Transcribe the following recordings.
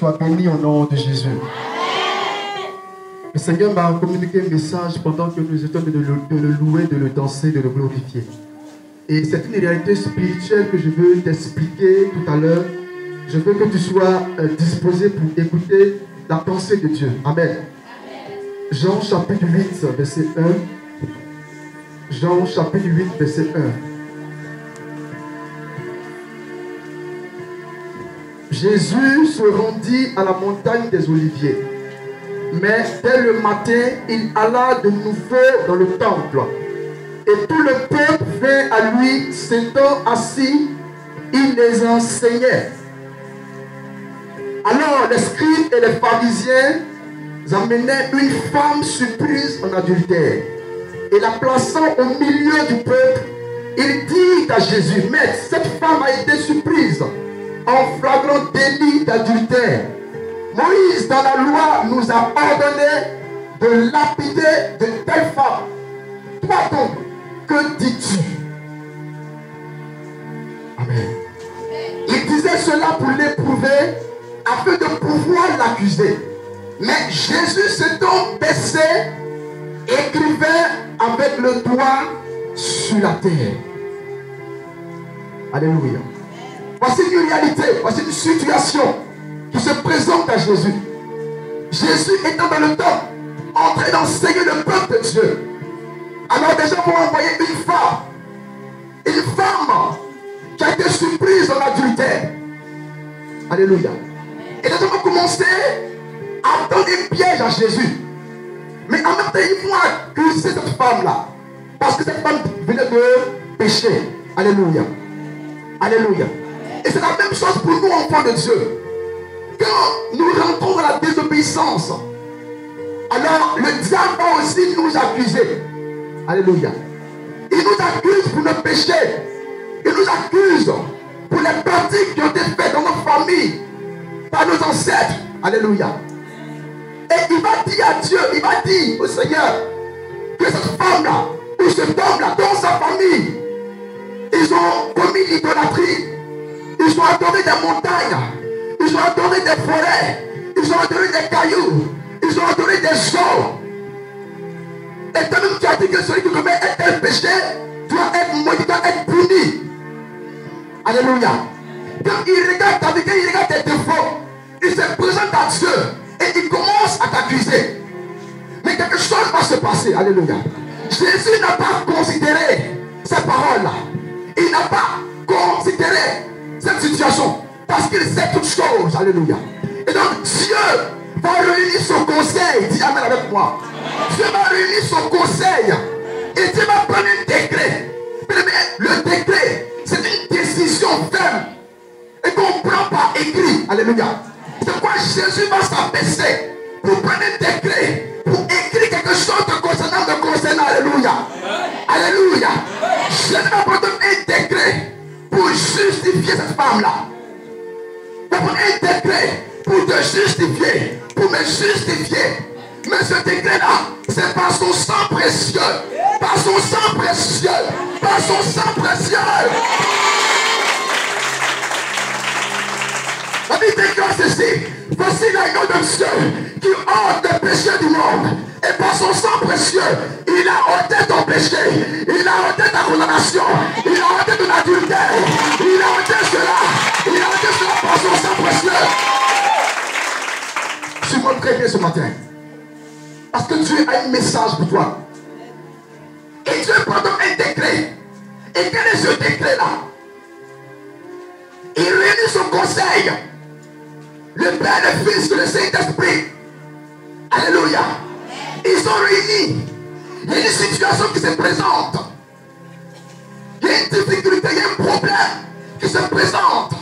Sois béni au nom de Jésus. Le Seigneur m'a communiqué un message pendant que nous étions de le louer, de le danser, de le glorifier. Et c'est une réalité spirituelle que je veux t'expliquer tout à l'heure. Je veux que tu sois disposé pour écouter la pensée de Dieu. Amen. Jean chapitre 8, verset 1. Jean chapitre 8, verset 1. Jésus se rendit à la montagne des Oliviers. Mais dès le matin, il alla de nouveau dans le temple. Et tout le peuple vint à lui, s'étant assis, il les enseignait. Alors les scribes et les pharisiens amenaient une femme surprise en adultère. Et la plaçant au milieu du peuple, il dit à Jésus, Maître, cette femme a été surprise en flagrant délit d'adultère. Moïse, dans la loi, nous a ordonné de lapider de telle femme. Toi donc, que dis-tu? Amen. Il disait cela pour l'éprouver, afin de pouvoir l'accuser. Mais Jésus s'étant baissé, écrivait avec le doigt sur la terre. Alléluia. Voici une réalité, voici une situation qui se présente à Jésus. Jésus étant dans le temple, en train d'enseigner le peuple de Dieu. Alors déjà vont envoyer une femme qui a été surprise en adultère. Alléluia. Et les gens vont commencer à donner un piège à Jésus. Mais en même temps, ils vont accuser cette femme-là. Parce que cette femme venait de pécher. Alléluia. Alléluia. Et c'est la même chose pour nous, enfants de Dieu. Quand nous rentrons dans la désobéissance, alors le diable va aussi nous accuser. Alléluia. Il nous accuse pour nos péchés. Il nous accuse pour les pratiques qui ont été faites dans nos familles, par nos ancêtres. Alléluia. Et il va dire à Dieu, il va dire au Seigneur que cette femme-là, ou cet homme-là, dans sa famille, ils ont commis l'idolâtrie. Ils ont adoré des montagnes. Ils ont adoré des forêts. Ils ont adoré des cailloux. Ils ont adoré des eaux. Et toi-même tu as dit que celui qui commet un tel péché doit être maudit, doit être puni. Alléluia. Quand il regarde ta vie, quand il regarde tes défauts, il se présente à Dieu et il commence à t'accuser. Mais quelque chose va se passer. Alléluia. Jésus n'a pas considéré ces paroles-là. Il n'a pas considéré cette situation parce qu'il sait toutes choses. Alléluia. Et donc Dieu va réunir son conseil. Dis amen avec moi. Dieu va réunir son conseil et Dieu va prendre un décret. Mais le décret, c'est une décision ferme et qu'on prend par écrit. Alléluia. C'est pourquoi Jésus va s'abaisser pour prendre un décret, pour écrire quelque chose de concernant. Alléluia. Alléluia. Jésus va prendre un décret pour justifier cette femme-là. Il va prendre un décret pour te justifier, pour me justifier. Mais ce décret-là, c'est par son sang précieux. Par son sang précieux. Par son sang précieux. La Bible déclare ceci. Voici l'agneau de Dieu qui ôte les péchés du monde. Et par son sang précieux, il a ôté ton péché. Il a ôté ta condamnation. Il a ôté ton adultère. Il a ôté cela. Il a ôté cela par son sang précieux. Suis-moi très bien ce matin. Parce que Dieu a un message pour toi. Et Dieu prend donc un décret. Et quel est ce décret-là? Il réunit son conseil. Le Père, le Fils, le Saint-Esprit. Alléluia. Ils sont réunis. Il y a une situation qui se présente. Il y a une difficulté, il y a un problème qui se présente.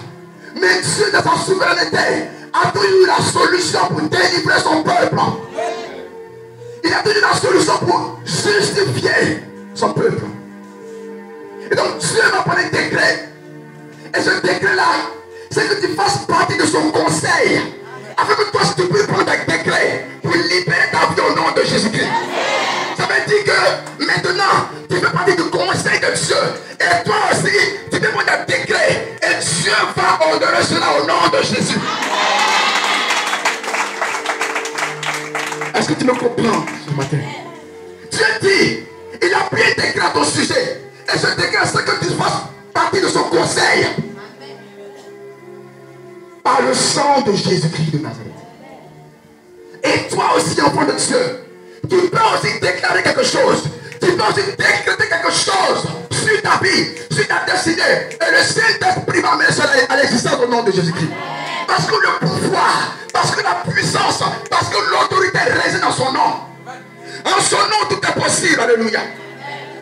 Mais Dieu, dans sa souveraineté, a trouvé la solution pour délivrer son peuple. Il a donné la solution pour justifier son peuple. Et donc Dieu va prendre un décret. Et ce décret-là, c'est que tu fasses partie de son conseil. Afin que toi, tu peux prendre un décret pour libérer ta vie au nom de Jésus-Christ. Ça veut dire que maintenant, tu fais partie du conseil de Dieu. Et toi aussi, tu peux prendre un décret. Et Dieu va ordonner cela au nom de Jésus. que tu me comprends ce matin? Dieu dit, il a bien décrit à ton sujet. Et ce décret, c'est que tu fasses partie de son conseil. Par le sang de Jésus-Christ de Nazareth. Et toi aussi, enfant de Dieu, tu peux aussi déclarer quelque chose. Tu peux aussi décréter quelque chose sur ta vie, sur ta destinée. Et le Saint-Esprit va mettre cela à l'existence au nom de Jésus-Christ. Parce que le pouvoir, parce que la puissance, parce que l'autorité réside dans son nom. En son nom, tout est possible. Alléluia.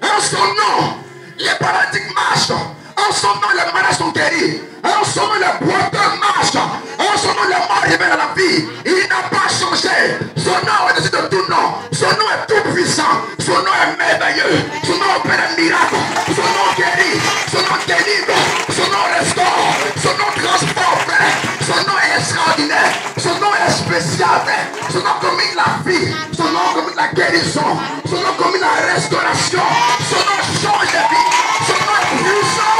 En son nom, les paralytiques marchent. En son nom, les malades sont guéris. En son nom, les boiteux marchent. En son nom, les morts reviennent à la vie. Il n'a pas changé. Son nom est au-dessus de tout nom. Son nom est tout puissant. Son nom est merveilleux. Son nom opère un miracle. Son nom guérit. Son nom délivre. Son nom restaure. Son nom transforme. Son nom est extraordinaire. Son nom est spécial. Son nom communique la vie. Son nom communique la guérison. Son nom communique la restauration. Son nom change de vie. Son nom est puissant.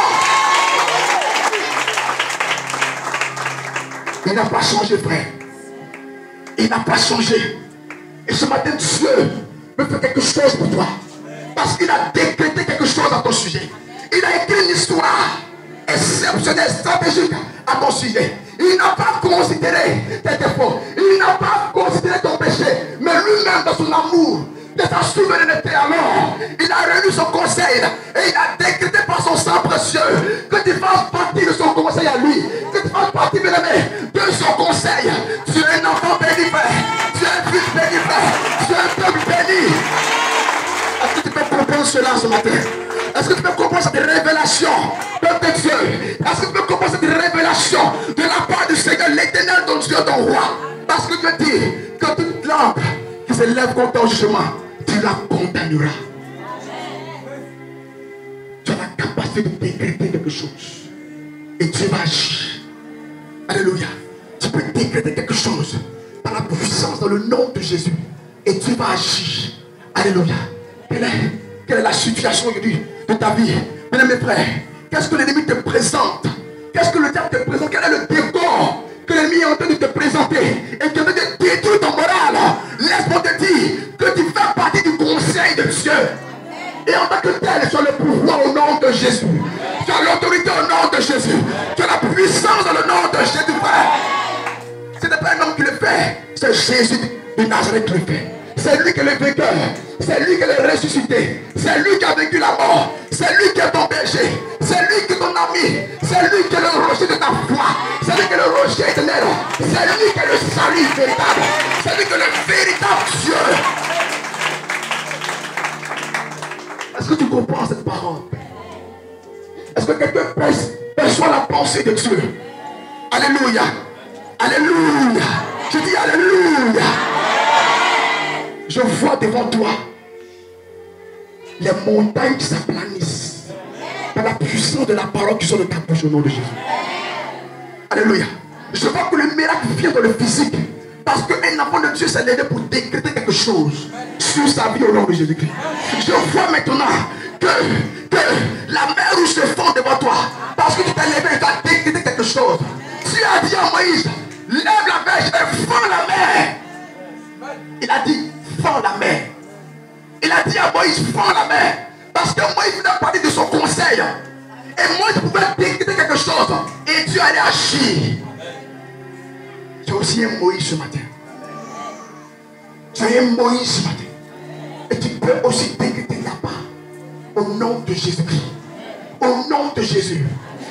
Il n'a pas changé, frère. Il n'a pas changé. Et ce matin, Dieu veut faire quelque chose pour toi. Parce qu'il a décrété quelque chose à ton sujet. Il a écrit une histoire exceptionnelle, stratégique à ton sujet. Il n'a pas considéré tes défauts. Il n'a pas considéré ton péché. Mais lui-même, dans son amour, de sa souveraineté alors, il a réuni son conseil et il a décrété par son sang précieux que tu fasses partie de son conseil à lui, que tu fasses partie, bien aimé, de son conseil. Tu es un enfant béni, frère. Tu es un fils béni, frère. Tu es un peuple béni. Est-ce que tu peux comprendre cela ce matin? Est-ce que tu peux comprendre cette révélation de Dieu? Est-ce que tu peux comprendre cette révélation de la part du Seigneur, l'Éternel, ton Dieu, ton roi? Parce que Dieu dit que toute langue qui se lève contre ton jugement, tu la condamneras. Tu as la capacité de décréter quelque chose. Et Dieu va agir. Alléluia. Tu peux décréter quelque chose par la puissance dans le nom de Jésus. Et Dieu va agir. Alléluia. Quelle est la situation aujourd'hui de ta vie? Mesdames et frères, qu'est-ce que l'ennemi te présente? Qu'est-ce que le diable te présente? Quel est le décor que l'ennemi est en train de te présenter et qui est en train de détruire ton moral? Laisse-moi te dire que tu fais partie du conseil de Dieu. Et en tant que tel, tu as le pouvoir au nom de Jésus. Tu as l'autorité au nom de Jésus. Tu as la puissance dans le nom de Jésus, frère. Ce n'est pas un homme qui le fait, c'est Jésus de Nazareth qui le fait. C'est lui qui est le vainqueur. C'est lui qui est le ressuscité. C'est lui qui a vaincu la mort. C'est lui qui est ton berger. C'est lui qui est ton ami. C'est lui qui est le rocher de ta foi. C'est lui qui est le rocher éternel. C'est lui qui est le salut véritable. C'est lui qui est le véritable Dieu. Est-ce que tu comprends cette parole? Est-ce que quelqu'un perçoit la pensée de Dieu? Alléluia. Alléluia. Je dis alléluia. Je vois devant toi les montagnes qui s'aplanissent par la puissance de la parole qui sort de ta bouche au nom de Jésus. Alléluia. Je vois que le miracle vient dans le physique. Parce qu'un enfant de Dieu s'est levé pour décréter quelque chose sur sa vie au nom de Jésus-Christ. Je vois maintenant que la mer rouge se fond devant toi. Parce que tu t'es levé et tu as décrété quelque chose. Tu as dit à Moïse, lève la verge et fends la mer. Il a dit, fends la mer. Il a dit à Moïse, fends la mer. Parce que Moïse faisait partie de son conseil. Et Moïse pouvait décréter quelque chose. Et Dieu allait agir. Tu es aussi un Moïse ce matin. Tu es un Moïse ce matin. Et tu peux aussi décréter là-bas. Au nom de Jésus-Christ. Au nom de Jésus.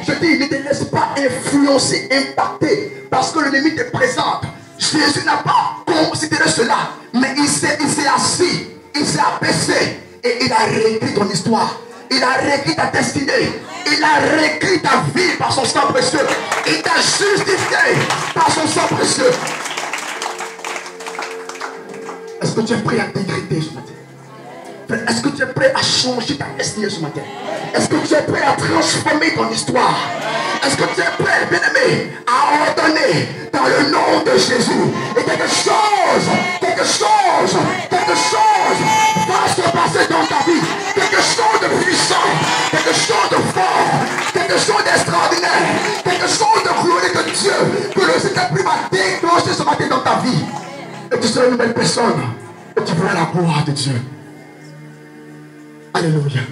Je dis, ne te laisse pas influencer, impacter. Parce que l'ennemi te présente. Jésus n'a pas considéré cela. Mais il s'est assis. Il s'est abaissé. Et il a réécrit ton histoire. Il a réécrit ta destinée. Il a réécrit ta vie par son sang précieux. Il t'a justifié par son sang précieux. Est-ce que tu es prêt à décréter ce matin? Est-ce que tu es prêt à changer ta destinée ce matin? Est-ce que tu es prêt à transformer ton histoire? Est-ce que tu es prêt, bien-aimé, à ordonner dans le nom de Jésus? Et quelque chose va se passer dans ta vie. Quelque chose de puissant, quelque chose de fort, quelque chose d'extraordinaire, quelque chose de glorieux de Dieu que le Saint-Esprit va déclencher ce matin dans ta vie. Et tu seras une nouvelle personne. Et tu vois la gloire de Dieu. Alléluia.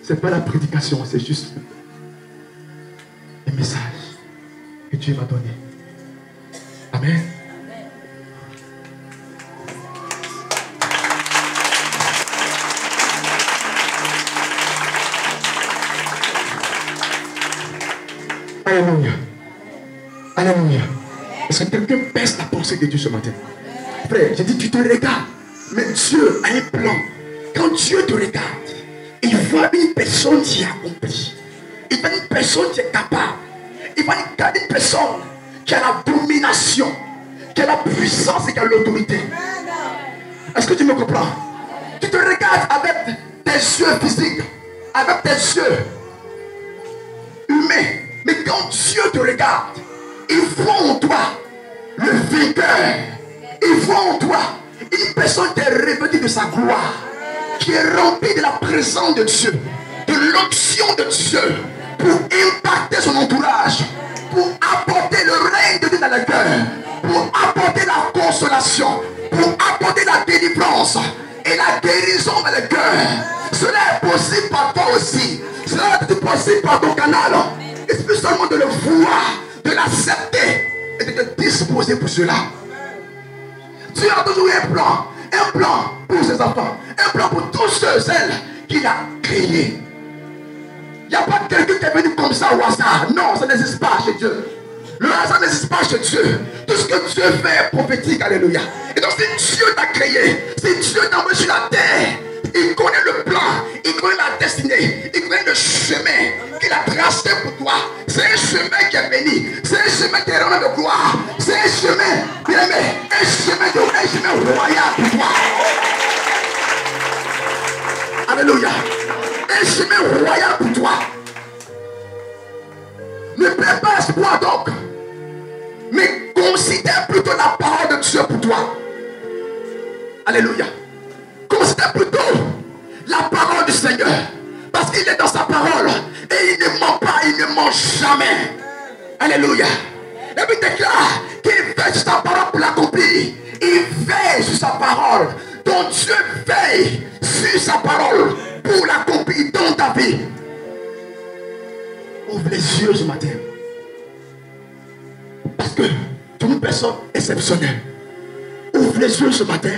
Ce n'est pas la prédication, c'est juste un message que Dieu m'a donné. Amen. Alléluia. Alléluia. Est-ce que quelqu'un baisse la pensée de Dieu ce matin? Frère, j'ai dit, tu te regardes. Mais Dieu a un plan. Quand Dieu te regarde, il voit une personne qui accomplit. Il voit une personne qui est capable. Il voit une personne qui a la domination, qui a la puissance et qui a l'autorité. Est-ce que tu me comprends? Tu te regardes avec tes yeux physiques, avec tes yeux humains. Mais quand Dieu te regarde, il voit en toi le vainqueur. Il voit en toi une personne qui est revêtue de sa gloire, qui est remplie de la présence de Dieu, de l'onction de Dieu, pour impacter son entourage, pour apporter le règne de Dieu dans le cœur, pour apporter la consolation, pour apporter la délivrance et la guérison dans le cœur. Cela est possible par toi aussi. Cela est possible par ton canal. Il suffit seulement de le voir, de l'accepter et de te disposer pour cela. Dieu a toujours un plan pour ses enfants, un plan pour tous ceux et celles qu'il a créés. Il n'y a pas quelqu'un qui est venu comme ça au hasard. Non, ça n'existe pas chez Dieu. Le hasard n'existe pas chez Dieu. Tout ce que Dieu fait est prophétique. Alléluia. Et donc si Dieu t'a créé, si Dieu t'a envoyé sur la terre, il connaît le plan, il connaît la destinée, il connaît le chemin qu'il a tracé pour toi. C'est un chemin qui est béni, c'est un chemin qui est rempli de gloire, c'est un chemin, bien aimé, un chemin royal pour toi. Alléluia. Un chemin royal pour toi. Ne perds pas espoir donc, mais considère plutôt la parole de Dieu pour toi. Alléluia. Considère plutôt la parole du Seigneur, parce qu'il est dans sa parole et il ne ment pas, il ne ment jamais. Alléluia. La Bible déclare qu'il veille sur sa parole pour l'accomplir. Il veille sur sa parole. Donc Dieu veille sur sa parole pour l'accomplir dans ta vie. Ouvre les yeux ce matin, parce que tu es une personne exceptionnelle. Ouvre les yeux ce matin.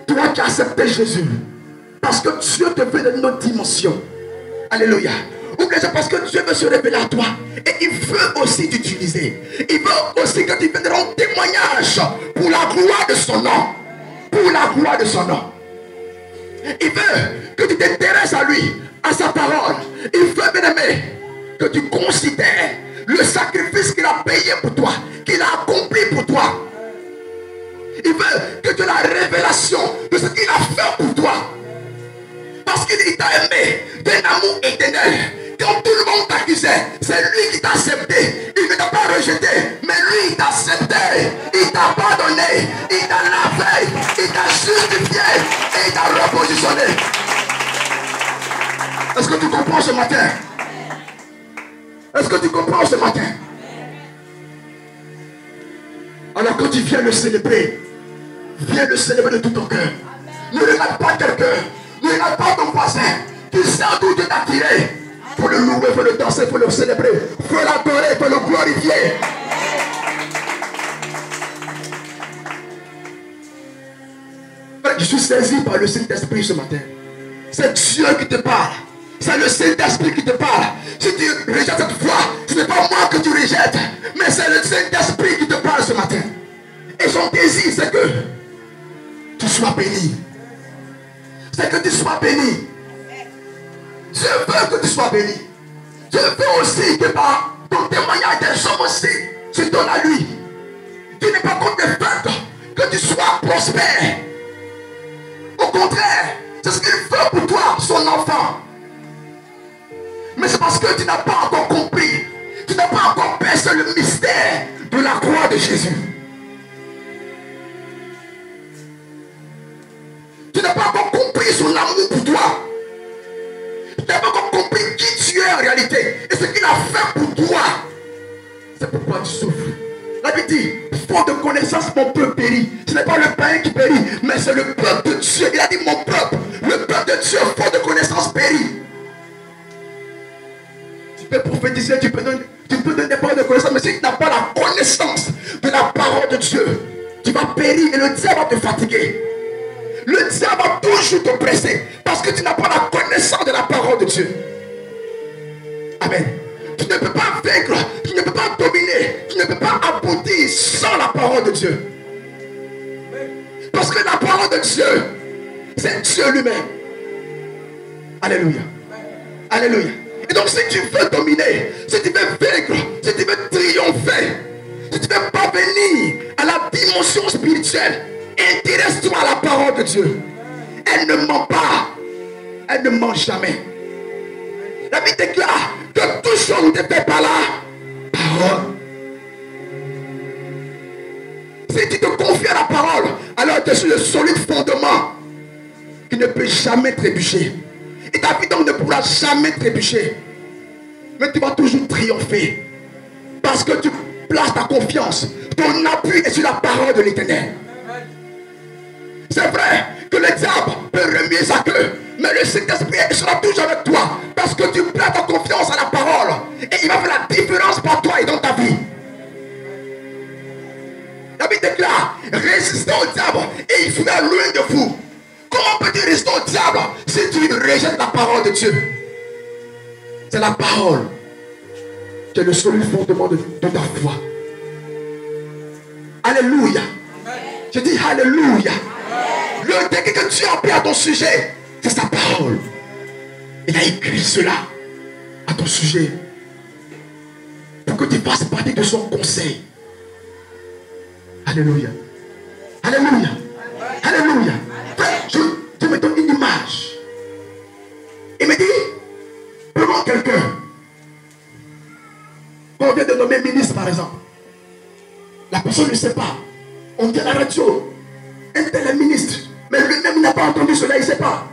Toi qui as accepté Jésus, parce que Dieu te veut dans une autre dimension. Alléluia. Ouvre les yeux parce que Dieu veut se révéler à toi. Et il veut aussi t'utiliser. Il veut aussi que tu viennes rendre témoignage pour la gloire de son nom. Pour la gloire de son nom. Il veut que tu t'intéresses à lui, à sa parole. Il veut, bien aimé, que tu considères le sacrifice qu'il a payé pour toi, qu'il a accompli pour toi. Il veut que tu aies la révélation de ce qu'il a fait pour toi. Parce qu'il t'a aimé d'un amour éternel. Quand tout le monde t'accusait, c'est lui qui t'a accepté. Il ne t'a pas rejeté, mais lui il t'a accepté. Il t'a pardonné, il t'a lavé, il t'a justifié et il t'a repositionné. Est-ce que tu comprends ce matin? Est-ce que tu comprends ce matin? Alors quand tu viens le célébrer, viens le célébrer de tout ton cœur. Ne regarde pas quelqu'un, ne regarde pas ton voisin. Tu sais d'où Dieu t'a tiré. Il faut le louer, il faut le danser, il faut le célébrer, il faut l'adorer, il faut le glorifier. Je suis saisi par le Saint-Esprit ce matin. C'est Dieu qui te parle. C'est le Saint-Esprit qui te parle. Si tu rejettes cette foi, ce n'est pas moi que tu rejettes, mais c'est le Saint-Esprit qui te parle ce matin. Et son désir, c'est que tu sois béni. C'est que tu sois béni. Dieu veut que tu sois béni. Dieu veut aussi que par ton témoignage des hommes aussi, tu donnes à lui. Tu n'es pas contre le fait que tu sois prospère. Au contraire, c'est ce qu'il veut pour toi, son enfant. Mais c'est parce que tu n'as pas encore compris. Tu n'as pas encore percé le mystère de la croix de Jésus. Tu n'as pas encore compris son amour pour toi. Tu n'as pas encore compris qui tu es en réalité et ce qu'il a fait pour toi. C'est pourquoi tu souffres. La Bible dit, faute de connaissance, mon peuple périt. Ce n'est pas le païen qui périt, mais c'est le peuple de Dieu. Il a dit mon peuple. Le peuple de Dieu, faute de connaissance, périt. Tu peux prophétiser, tu peux donner des paroles de connaissance, mais si tu n'as pas la connaissance de la parole de Dieu, tu vas périr et le diable va te fatiguer. Le diable va toujours te presser parce que tu n'as pas la connaissance de la parole de Dieu. Amen. Tu ne peux pas vaincre, tu ne peux pas dominer, tu ne peux pas aboutir sans la parole de Dieu. Parce que la parole de Dieu, c'est Dieu lui-même. Alléluia. Alléluia. Et donc si tu veux dominer, si tu veux vaincre, si tu veux triompher, si tu veux parvenir à la dimension spirituelle, intéresse-toi à la parole de Dieu. Elle ne ment pas. Elle ne ment jamais. La Bible déclare que tout chose ne fait par la parole. Si tu te confies à la parole, alors tu es sur le solide fondement qui ne peut jamais trébucher. Et ta vie donc ne pourra jamais trébucher. Mais tu vas toujours triompher. Parce que tu places ta confiance. Ton appui est sur la parole de l'Éternel. C'est vrai que le diable peut remuer sa queue. Mais le Saint-Esprit sera toujours avec toi. Parce que tu places ta confiance à la parole. Et il va faire la différence pour toi et dans ta vie. La Bible déclare, résistez au diable et il fuira loin de vous. Comment peux-tu résister au diable si tu rejettes la parole de Dieu? C'est la parole qui est le seul fondement de ta foi. Alléluia. Je dis alléluia. Le texte que Dieu a pris à ton sujet, c'est sa parole. Il a écrit cela à ton sujet pour que tu fasses partie de son conseil. Alléluia. Alléluia. Alléluia. Je me donne une image. Il me dit, prenons quelqu'un qu'on vient de nommer ministre par exemple. La personne ne sait pas. On dit à la radio, un tel est ministre. Mais lui-même n'a pas entendu cela, il ne sait pas.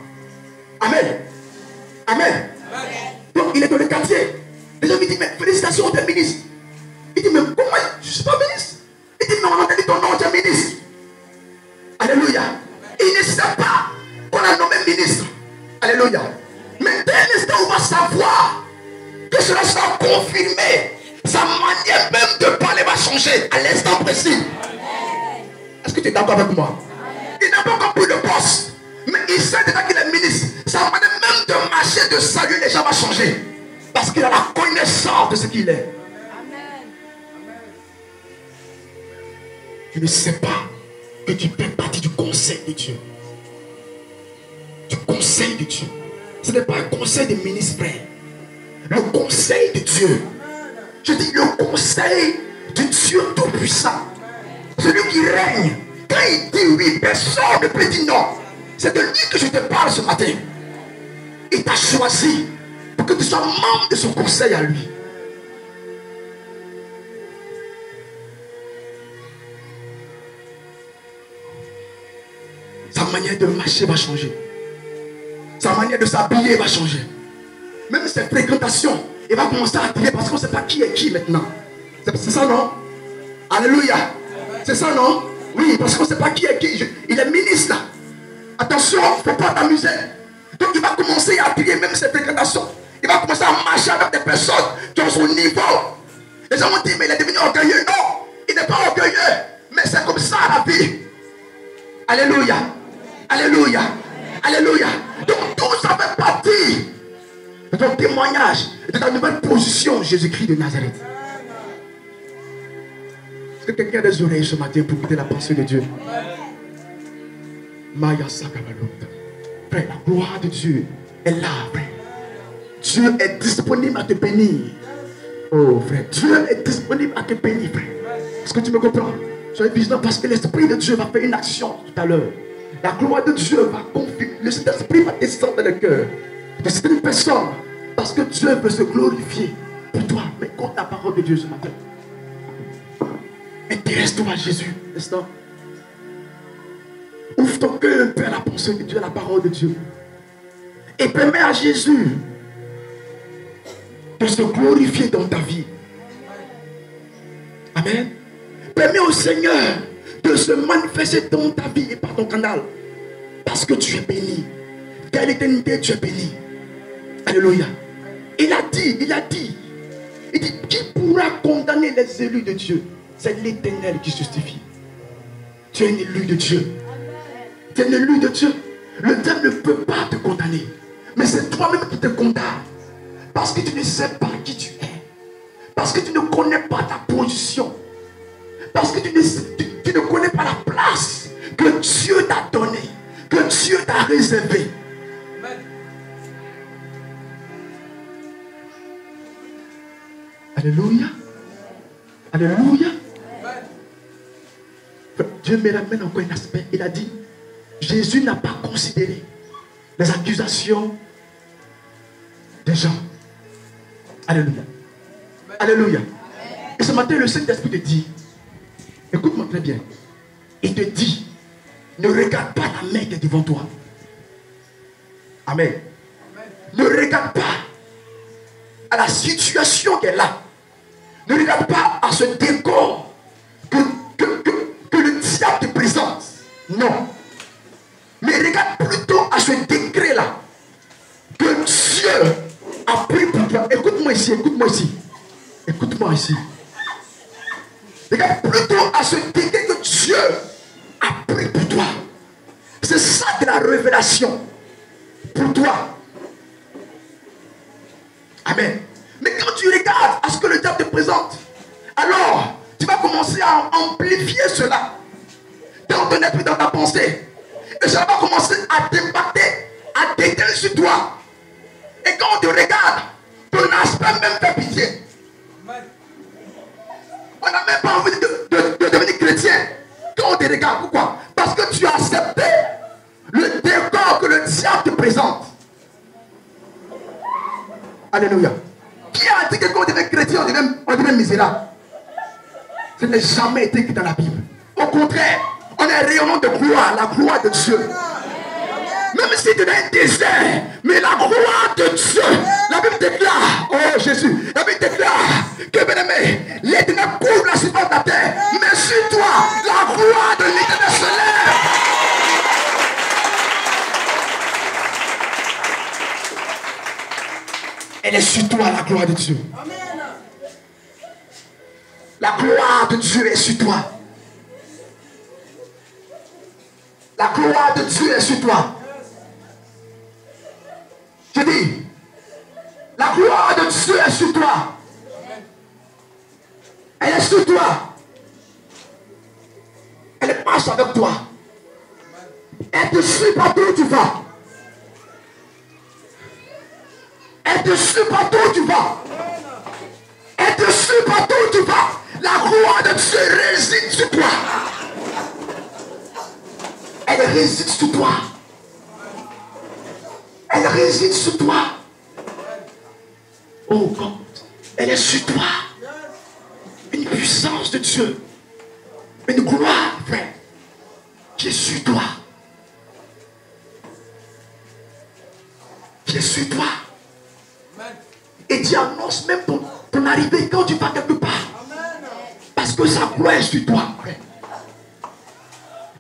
Amen. Amen. Donc il est dans le quartier. Les gens lui disent, mais félicitations, tu es ministre. Il dit, mais comment je ne suis pas ministre? Il dit, non, on a dit ton nom, tu es ministre. Alléluia. Il ne sait pas qu'on a nommé ministre. Alléluia. Mais dès l'instant où on va savoir que cela sera confirmé, sa manière même de parler va changer à l'instant précis. Est-ce que tu es d'accord avec moi? Il n'a pas encore pris de poste, mais il sait déjà qu'il est ministre. Sa manière même de marcher, de saluer les gens va changer. Parce qu'il a la connaissance de ce qu'il est. Tu ne sais pas que tu fais partie du conseil de Dieu. Du conseil de Dieu. Ce n'est pas un conseil de ministre, frère. Le conseil de Dieu. Je dis le conseil de Dieu Tout-Puissant. Celui qui règne. Quand il dit oui, personne ne peut dire non. C'est de lui que je te parle ce matin. Il t'a choisi pour que tu sois membre de son conseil à lui. Sa manière de marcher va changer. Sa manière de s'habiller va changer. Même ses fréquentations, il va commencer à attirer parce qu'on ne sait pas qui est qui maintenant. C'est ça, non? Alléluia. C'est ça, non? Oui, parce qu'on ne sait pas qui est qui. Il est ministre là. Attention, il ne faut pas t'amuser. Donc il va commencer à attirer même ses fréquentations. Il va commencer à marcher avec des personnes qui ont son niveau. Les gens vont dire, mais il est devenu orgueilleux. Non, il n'est pas orgueilleux. Mais c'est comme ça la vie. Alléluia. Alléluia. Alléluia. Donc tout ça fait partie de ton témoignage, de ta nouvelle position, Jésus-Christ de Nazareth. Est-ce que quelqu'un a des oreilles ce matin pour écouter la pensée de Dieu? Maya Sakabalot. Frère, la gloire de Dieu est là, frère. Dieu est disponible à te bénir. Oh, frère, Dieu est disponible à te bénir, frère. Est-ce que tu me comprends? Sois vigilant parce que l'Esprit de Dieu va faire une action tout à l'heure. La gloire de Dieu va confirmer. Le Saint-Esprit va descendre dans le cœur de certaines personnes parce que Dieu veut se glorifier pour toi. Mais compte la parole de Dieu ce matin. Intéresse-toi à Jésus, n'est-ce pas? Ouvre ton cœur un peu à la pensée de Dieu, à la parole de Dieu. Et permets à Jésus de se glorifier dans ta vie. Amen. Permets au Seigneur de se manifester dans ta vie et par ton canal. Parce que tu es béni. Dès l'éternité, tu es béni. Alléluia. Il dit, qui pourra condamner les élus de Dieu? C'est l'Éternel qui justifie. Tu es un élu de Dieu. Tu es un élu de Dieu. Le diable ne peut pas te condamner. Mais c'est toi-même qui te condamnes. Parce que tu ne sais pas qui tu es. Parce que tu ne connais pas ta position. Parce que tu ne connais pas la place que Dieu t'a donnée. Que Dieu t'a réservée. Alléluia. Alléluia. Dieu me ramène encore un aspect. Il a dit, Jésus n'a pas considéré les accusations des gens. Alléluia. Alléluia. Et ce matin, le Saint-Esprit te dit, écoute-moi très bien. Il te dit, ne regarde pas la main qui est devant toi. Amen. Ne regarde pas à la situation qui est là. Ne regarde pas à ce décor que le diable te présente. Non. Mais regarde plutôt à ce décret-là que Dieu a pris pour toi. Écoute-moi ici, écoute-moi ici. Écoute-moi ici. Regarde plutôt à ce décret que Dieu a pris pour toi. C'est ça de la révélation pour toi. Amen. Mais quand tu regardes à ce que le diable te présente, alors tu vas commencer à amplifier cela dans ton esprit, dans ta pensée. Et ça va commencer à t'impacter, à déteindre sur toi. Et quand on te regarde, ton aspect même fait pitié. On n'a même pas envie de devenir chrétien quand on te regarde. Pourquoi? Parce que tu as accepté le décor que le diable te présente. Alléluia. Qui a dit que quand on devient chrétien, on devient misérable? Ce n'est jamais été écrit dans la Bible. Au contraire, on est rayonnant de gloire, la gloire de Dieu. Même si tu es dans un désert, mais la gloire de Dieu, la Bible déclare, oh Jésus, la Bible déclare que, bien aimé, l'Éternel couvre la surface de la terre, mais sur toi, la gloire de l'Éternel se lève. Elle est sur toi, la gloire de Dieu. La gloire de Dieu est sur toi. La gloire de Dieu est sur toi. Je dis, la gloire de Dieu est sur toi. Elle est sur toi. Elle marche avec toi. Elle te suit partout où tu vas. Elle te suit partout où tu vas. Elle te suit partout où tu vas. La gloire de Dieu réside sur toi. Elle réside sur toi. Elle réside sur toi. Oh God, elle est sur toi. Une puissance de Dieu. Une gloire, frère, qui est sur toi. Qui est sur toi. Et Dieu annonce même ton arrivée quand tu vas quelque part. Parce que sa gloire est sur toi, frère.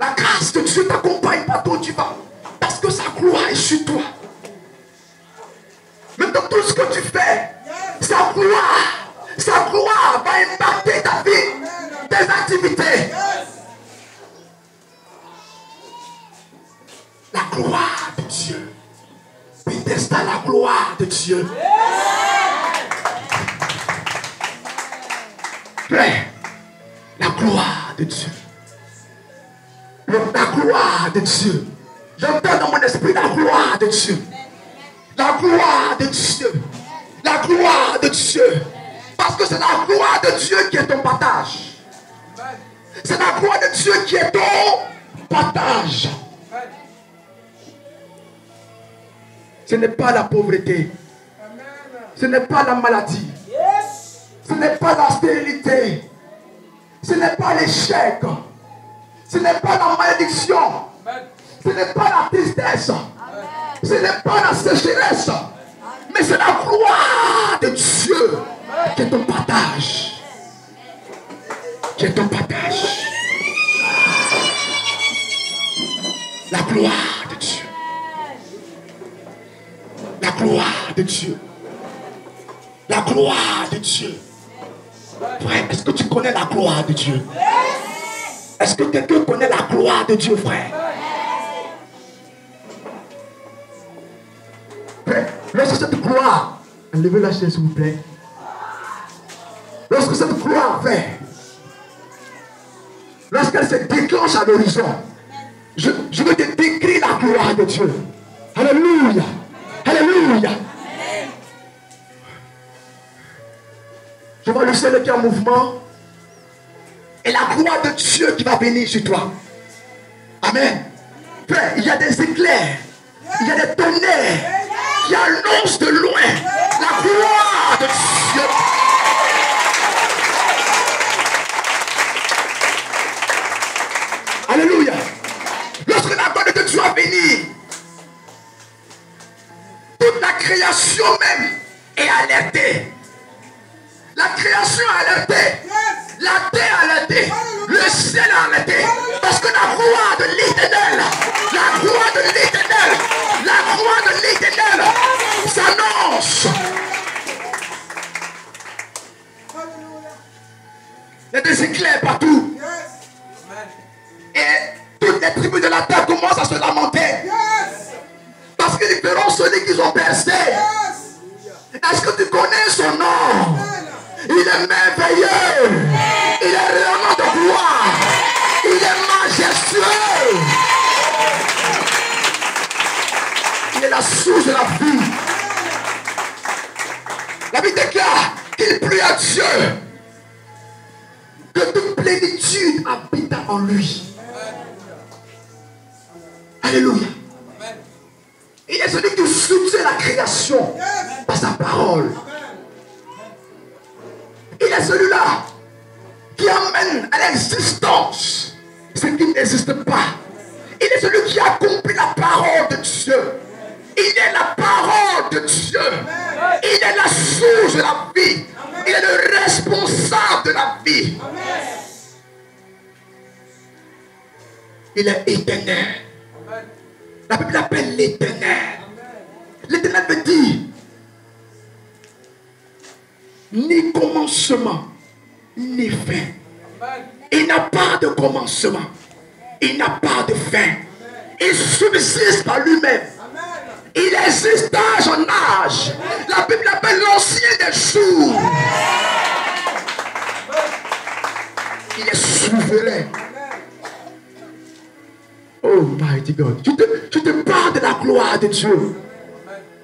La grâce de Dieu t'accompagne partout où tu vas. Parce que sa gloire est sur toi. Même dans tout ce que tu fais, sa gloire va impacter ta vie, tes activités. La gloire de Dieu. Pétesta la gloire de Dieu. Frère, la gloire de Dieu. La gloire de Dieu. J'entends dans mon esprit la gloire de Dieu. La gloire de Dieu. La gloire de Dieu. Parce que c'est la gloire de Dieu qui est ton partage. C'est la gloire de Dieu qui est ton partage. Ce n'est pas la pauvreté. Ce n'est pas la maladie. Ce n'est pas la stérilité. Ce n'est pas l'échec. Ce n'est pas la malédiction. Ce n'est pas la tristesse. Ce n'est pas la sécheresse. Mais c'est la gloire de Dieu qui est ton partage. Qui est ton partage. La gloire de Dieu. La gloire de Dieu. La gloire de Dieu. Frère, est-ce que tu connais la gloire de Dieu? Est-ce que quelqu'un connaît la gloire de Dieu, frère? Frère, lorsque cette gloire, enlevez la chaise s'il vous plaît. Lorsque cette gloire, frère, lorsqu'elle se déclenche à l'horizon, je veux te décrire la gloire de Dieu. Alléluia. Alléluia. Je vois le ciel qui est en mouvement. Et la gloire de Dieu qui va venir sur toi. Amen. Frère, il y a des éclairs. Il y a des tonnerres qui annoncent de loin la gloire de Dieu. Alléluia. Lorsque la gloire de Dieu va venir, toute la création même est alertée. La création est alertée. La terre est alertée. Le ciel est alerté. Parce que la gloire de l'Éternel, la gloire de l'Éternel, la gloire de l'Éternel s'annonce. Il y a des éclairs partout. Et toutes les tribus de la terre commencent à se lamenter. Parce qu'ils verront celui qu'ils ont percé. Est-ce que tu connais son nom? Il est merveilleux. Il est rayonnant de gloire. Il est majestueux. Il est la source de la vie. La Bible déclare qu'il plut à Dieu que toute plénitude habita en lui. Alléluia. Il est celui qui soutient la création par sa parole. Il est celui-là qui amène à l'existence ce qui n'existe pas. Il est celui qui accomplit la parole de Dieu. Il est la parole de Dieu. Il est la source de la vie. Il est le responsable de la vie. Il est éternel. La Bible l'appelle l'Éternel. L'Éternel veut dire ni commencement, ni fin. Il n'a pas de commencement. Il n'a pas de fin. Il subsiste par lui-même. Il existe d'âge en âge. La Bible l'appelle l'ancien des jours. Il est souverain. Oh mighty God. Je te parle de la gloire de Dieu.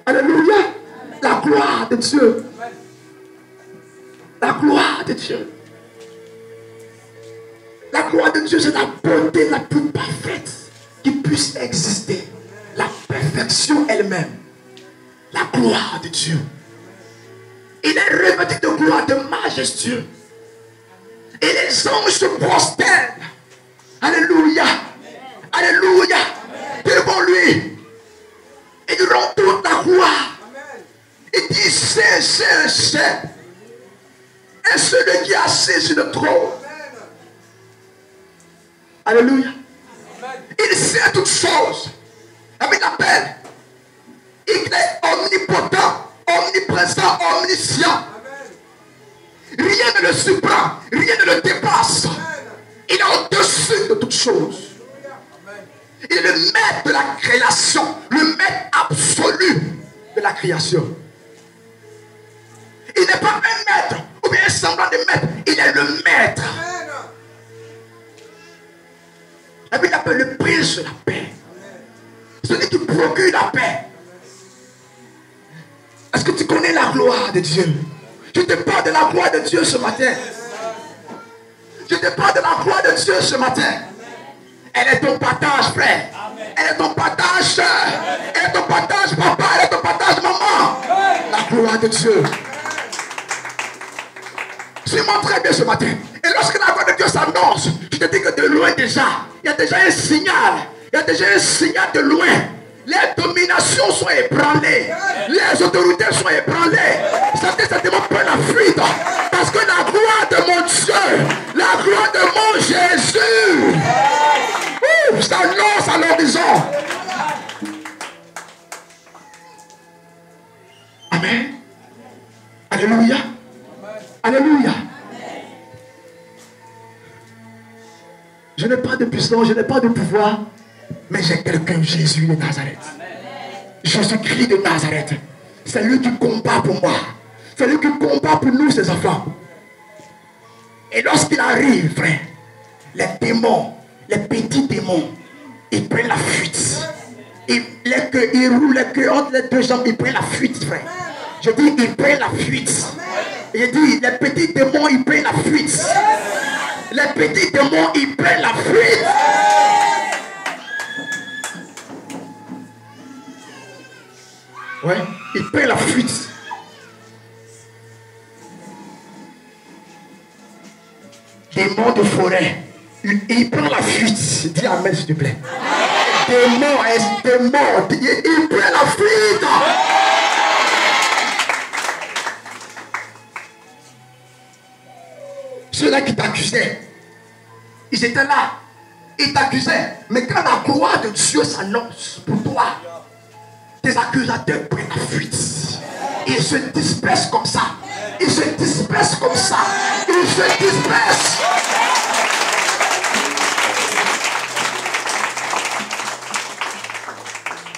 Alléluia. La gloire de Dieu. La gloire de Dieu. La gloire de Dieu, c'est la beauté la plus parfaite qui puisse exister. La perfection elle-même. La gloire de Dieu. Il est revêtu de gloire, de majestueux. Et les anges se prosternent. Alléluia. Alléluia. Devant lui. Et lui rend toute la gloire. Il dit, c'est. Et celui qui est assis sur le trône. Alléluia. Il sait toutes choses. La Bible l'appelle. Il est omnipotent, omniprésent, omniscient. Rien ne le surprend, rien ne le dépasse. Il est au-dessus de toutes choses. Il est le maître de la création, le maître absolu de la création. Il n'est pas un maître ou bien un semblant de maître, il est le maître. La Bible appelle le prince de la paix. Celui qui procure la paix. Est-ce que tu connais la gloire de Dieu? Je te parle de la gloire de Dieu ce matin. Je te parle de la gloire de Dieu ce matin. Elle est ton partage, frère. Elle est ton partage, soeur. Elle est ton partage, papa. Elle est ton partage, maman. La gloire de Dieu. Suis-moi très bien ce matin. Et lorsque la gloire de Dieu s'annonce, je te dis que de loin déjà, il y a déjà un signal. Il y a déjà un signal de loin. Les dominations sont ébranlées. Les autorités sont ébranlées. Certainement prennent la fuite. Parce que la gloire de mon Dieu, la gloire de mon Jésus, s'annonce à l'horizon. Je n'ai pas de puissance, je n'ai pas de pouvoir, mais j'ai quelqu'un, Jésus de Nazareth. Jésus-Christ de Nazareth. C'est lui qui combat pour moi. C'est lui qui combat pour nous, ses enfants. Et lorsqu'il arrive, frère, les démons, les petits démons, ils prennent la fuite. Ils roulent les queues entre les deux jambes, ils prennent la fuite, frère. Je dis, ils prennent la fuite. Je dis, les petits démons, ils prennent la fuite. Les petits démons, ils prennent la fuite. Ouais, ils prennent la fuite. Démons de forêt, ils prennent la fuite. Dis amen, s'il te plaît. Démons, ils prennent la fuite. Ceux-là qui t'accusaient, ils étaient là, ils t'accusaient. Mais quand la gloire de Dieu s'annonce pour toi, tes accusateurs prennent la fuite. Ils se dispersent comme ça. Ils se dispersent comme ça. Ils se dispersent.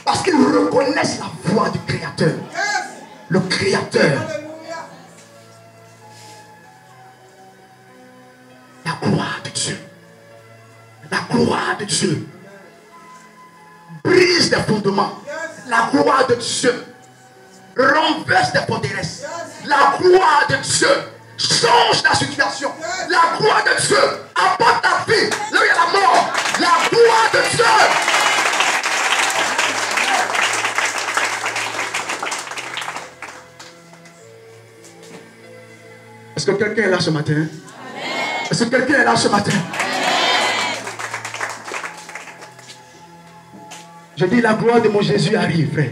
Parce qu'ils reconnaissent la voix du Créateur. Le Créateur. La gloire de Dieu. La gloire de Dieu brise des fondements. La gloire de Dieu renverse des forteresses. La gloire de Dieu change la situation. La gloire de Dieu apporte la vie là où il y a la mort. La gloire de Dieu. Est-ce que quelqu'un est là ce matin? Est-ce que quelqu'un est là ce matin? Je dis la gloire de mon Jésus arrive, frère.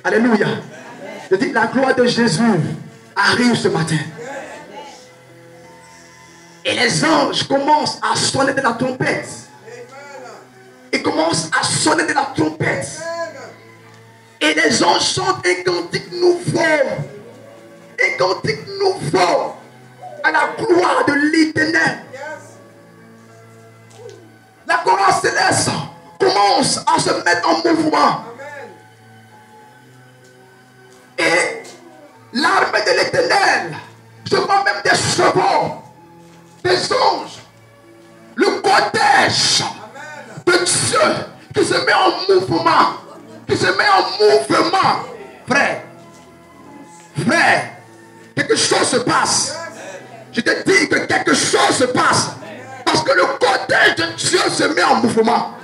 Alléluia. Je dis la gloire de Jésus arrive ce matin. Et les anges commencent à sonner de la trompette. Ils commencent à sonner de la trompette. Et les anges chantent un cantique nouveau. Un cantique nouveau à la gloire de l'Éternel. La chorale céleste commence à se mettre en mouvement. Et l'armée de l'Éternel, je vois même des chevaux, des anges, le cortège de Dieu qui se met en mouvement, qui se met en mouvement. Frère, frère, quelque chose se passe. Je te dis que quelque chose se passe. Parce que le cortège de Dieu se met en mouvement.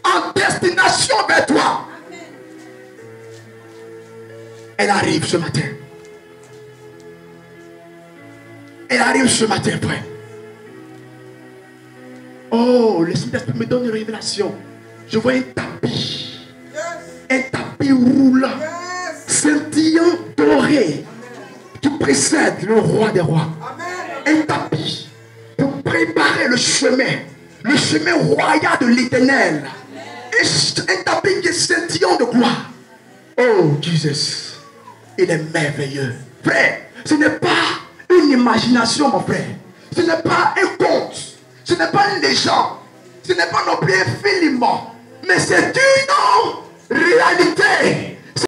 En destination vers toi. Elle arrive ce matin. Elle arrive ce matin, frère. Oh, le Saint-Esprit me donne une révélation. Je vois un tapis. Un tapis roulant. Scintillant, doré. Qui précède le roi des rois. Un tapis pour préparer le chemin royal de l'Éternel. Un tapis qui est scintillant de gloire. Oh, Jesus, il est merveilleux. Frère, ce n'est pas une imagination, mon frère. Ce n'est pas un conte. Ce n'est pas une légende. Ce n'est pas non plus un film. Mais c'est une